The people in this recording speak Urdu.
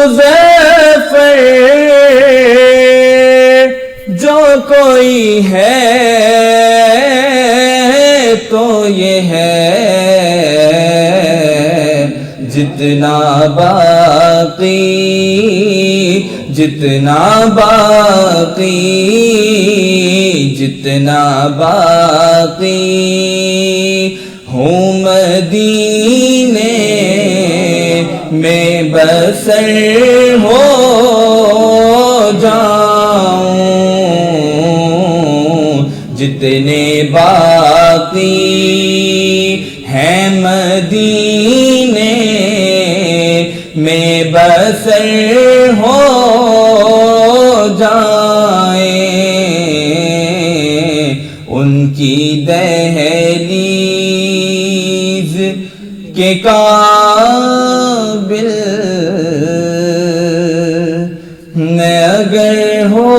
مظفر جو کوئی ہے تو یہ ہے، جتنا باقی جتنا باقی جتنا باقی ہوں مدینے میں بسر ہو جاؤں، جتنے باقی ہیں مدینے میں بسر ہو جائیں، ان کی دہلیز کے قابل نہ اگر ہو